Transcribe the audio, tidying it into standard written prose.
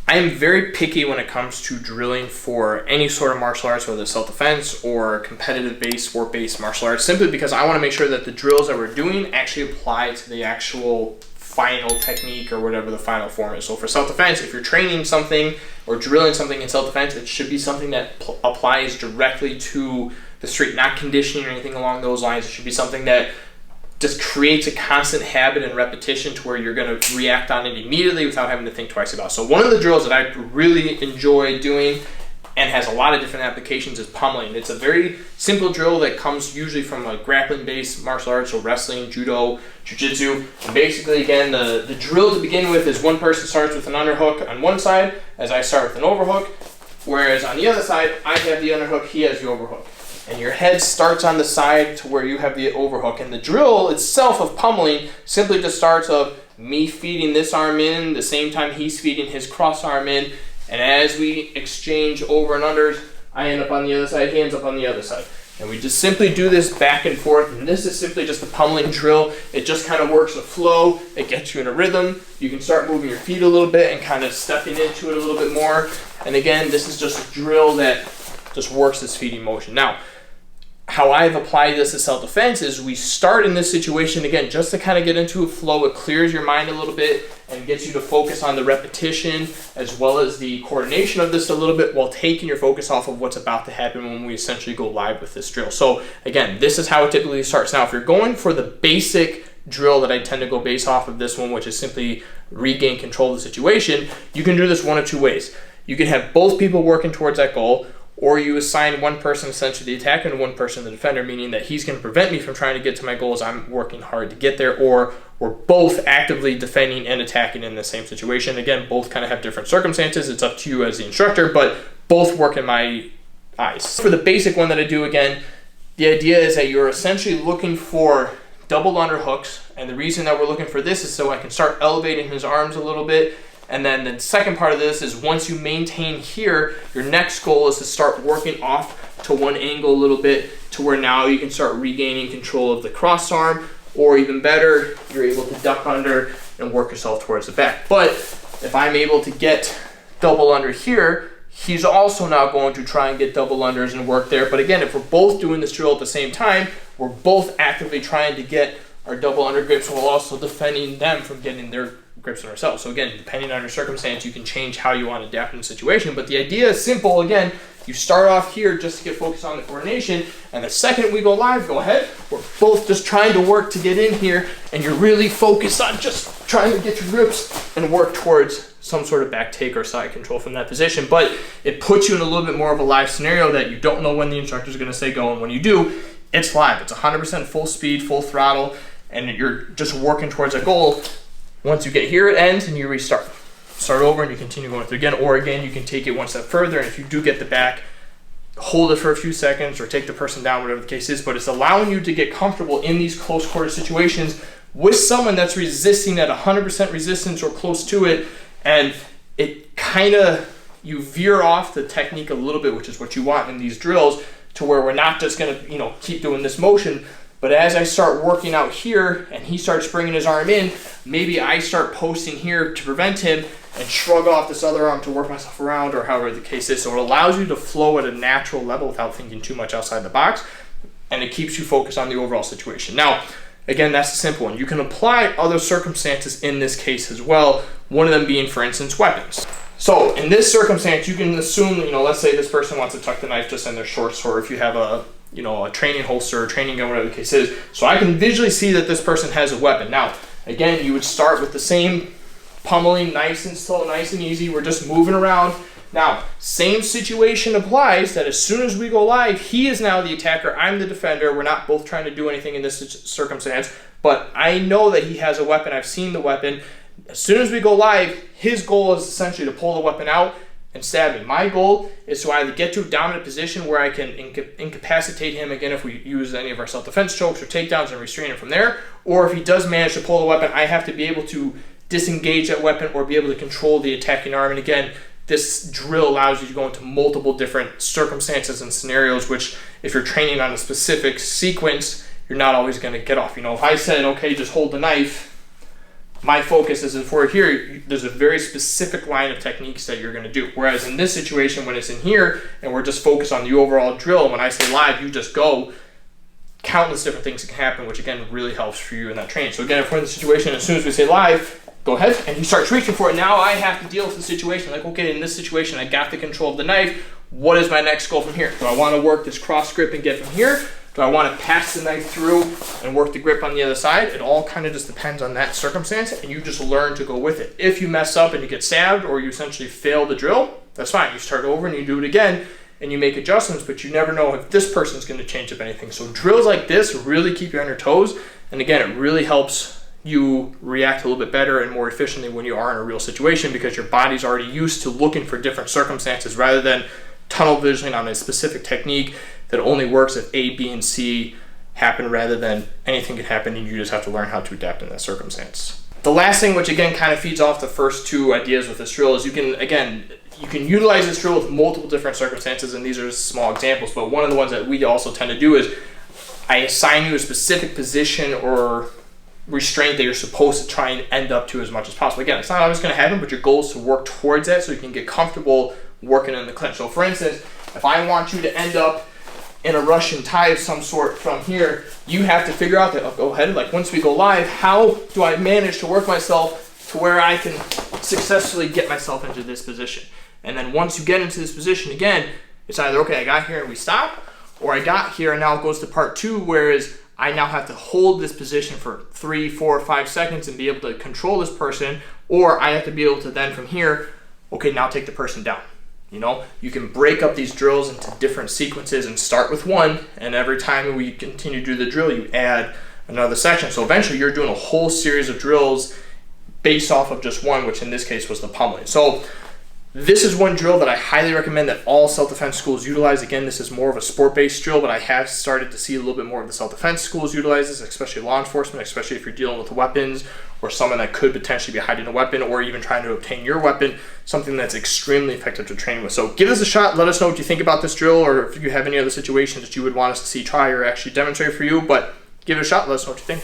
I am very picky when it comes to drilling for any sort of martial arts, whether it's self-defense or competitive-based, sport-based martial arts, simply because I want to make sure that the drills that we're doing actually apply to the actual final technique or whatever the final form is. So for self-defense, if you're training something or drilling something in self-defense, it should be something that applies directly to the street, not conditioning or anything along those lines. It should be something that just creates a constant habit and repetition to where you're going to react on it immediately without having to think twice about it. So one of the drills that I really enjoy doing and has a lot of different applications is pummeling. It's a very simple drill that comes usually from a grappling-based martial arts, so wrestling, judo, jiu-jitsu. And basically, again, the drill to begin with is one person starts with an underhook on one side, as I start with an overhook, whereas on the other side, I have the underhook, he has the overhook. And your head starts on the side to where you have the overhook. And the drill itself of pummeling simply just starts of me feeding this arm in, the same time he's feeding his cross arm in. And as we exchange over and unders, I end up on the other side, he ends up on the other side. And we just simply do this back and forth. And this is simply just a pummeling drill. It just kind of works a flow. It gets you in a rhythm. You can start moving your feet a little bit and kind of stepping into it a little bit more. And again, this is just a drill that just works this feeding motion. Now, how I've applied this to self-defense is we start in this situation, again, just to kind of get into a flow. It clears your mind a little bit and gets you to focus on the repetition as well as the coordination of this a little bit while taking your focus off of what's about to happen when we essentially go live with this drill. So again, this is how it typically starts. Now, if you're going for the basic drill that I tend to go base off of this one, which is simply regain control of the situation, you can do this one of two ways. You can have both people working towards that goal, or you assign one person essentially the attacker and one person the defender, meaning that he's going to prevent me from trying to get to my goals. I'm working hard to get there, or we're both actively defending and attacking in the same situation. Again, both kind of have different circumstances. It's up to you as the instructor, but both work in my eyes. For the basic one that I do, again, the idea is that you're essentially looking for double underhooks, and the reason that we're looking for this is so I can start elevating his arms a little bit. And then the second part of this is once you maintain here, your next goal is to start working off to one angle a little bit to where now you can start regaining control of the cross arm, or even better, you're able to duck under and work yourself towards the back. But if I'm able to get double under here, he's also now going to try and get double unders and work there. But again, if we're both doing this drill at the same time, we're both actively trying to get our double under grips while also defending them from getting their grips on ourselves. So again, depending on your circumstance, you can change how you want to adapt in the situation. But the idea is simple. Again, you start off here just to get focused on the coordination, and the second we go live, go ahead. We're both just trying to work to get in here, and you're really focused on just trying to get your grips and work towards some sort of back take or side control from that position. But it puts you in a little bit more of a live scenario that you don't know when the instructor is going to say go, and when you do, it's live. It's 100% full speed, full throttle, and you're just working towards a goal. Once you get here, it ends and you restart. Start over and you continue going through again, or again, you can take it one step further, and if you do get the back, hold it for a few seconds or take the person down, whatever the case is. But it's allowing you to get comfortable in these close quarter situations with someone that's resisting at 100% resistance or close to it, and it kind of, you veer off the technique a little bit, which is what you want in these drills, to where we're not just going to keep doing this motion. But as I start working out here and he starts bringing his arm in, maybe I start posting here to prevent him and shrug off this other arm to work myself around, or however the case is. So it allows you to flow at a natural level without thinking too much outside the box, and it keeps you focused on the overall situation. Now, again, that's a simple one. You can apply other circumstances in this case as well, one of them being, for instance, weapons. So in this circumstance, you can assume, let's say this person wants to tuck the knife just in their shorts, or if you have a training holster or training gun, whatever the case is. So I can visually see that this person has a weapon. Now, again, you would start with the same pummeling, nice and slow, nice and easy. We're just moving around. Now, same situation applies that as soon as we go live, he is now the attacker, I'm the defender. We're not both trying to do anything in this circumstance, but I know that he has a weapon. I've seen the weapon. As soon as we go live, his goal is essentially to pull the weapon out and stab me. My goal is to either get to a dominant position where I can incapacitate him, again, if we use any of our self-defense chokes or takedowns, and restrain him from there, or if he does manage to pull the weapon, I have to be able to disengage that weapon or be able to control the attacking arm. And again, this drill allows you to go into multiple different circumstances and scenarios, which if you're training on a specific sequence, you're not always going to get off. If I said, okay, just hold the knife, my focus is if we're here, there's a very specific line of techniques that you're going to do. Whereas in this situation, when it's in here and we're just focused on the overall drill, when I say live, you just go, countless different things can happen, which again really helps for you in that training. So again, if we're in the situation, as soon as we say live, go ahead, and he starts reaching for it. Now I have to deal with the situation. Like, okay, in this situation, I got the control of the knife. What is my next goal from here? Do I want to work this cross grip and get from here? Do I want to pass the knife through and work the grip on the other side? It all kind of just depends on that circumstance, and you just learn to go with it. If you mess up and you get stabbed or you essentially fail the drill, that's fine. You start over and you do it again and you make adjustments, but you never know if this person's going to change up anything. So drills like this really keep you on your toes, and again, it really helps you react a little bit better and more efficiently when you are in a real situation, because your body's already used to looking for different circumstances rather than tunnel visioning on a specific technique that only works if A, B, and C happen, rather than anything can happen and you just have to learn how to adapt in that circumstance. The last thing, which again kind of feeds off the first two ideas with this drill, is you can utilize this drill with multiple different circumstances, and these are just small examples, but one of the ones that we also tend to do is I assign you a specific position or restraint that you're supposed to try and end up to as much as possible. Again, it's not always going to happen, but your goal is to work towards that so you can get comfortable working in the clinch. So for instance, if I want you to end up in a Russian tie of some sort from here, you have to figure out that, oh, go ahead, like once we go live, how do I manage to work myself to where I can successfully get myself into this position? And then once you get into this position, again, it's either, okay, I got here and we stop, or I got here and now it goes to part two, whereas I now have to hold this position for 3, 4, 5 seconds and be able to control this person, or I have to be able to then from here, okay, now take the person down. You know, you can break up these drills into different sequences and start with one, and every time we continue to do the drill, you add another section. So eventually you're doing a whole series of drills based off of just one, which in this case was the pummeling. So this is one drill that I highly recommend that all self-defense schools utilize. Again, this is more of a sport-based drill, but I have started to see a little bit more of the self-defense schools utilize this, especially law enforcement, especially if you're dealing with weapons or someone that could potentially be hiding a weapon or even trying to obtain your weapon, something that's extremely effective to train with. So give this a shot. Let us know what you think about this drill, or if you have any other situations that you would want us to see try or actually demonstrate for you, but give it a shot. Let us know what you think.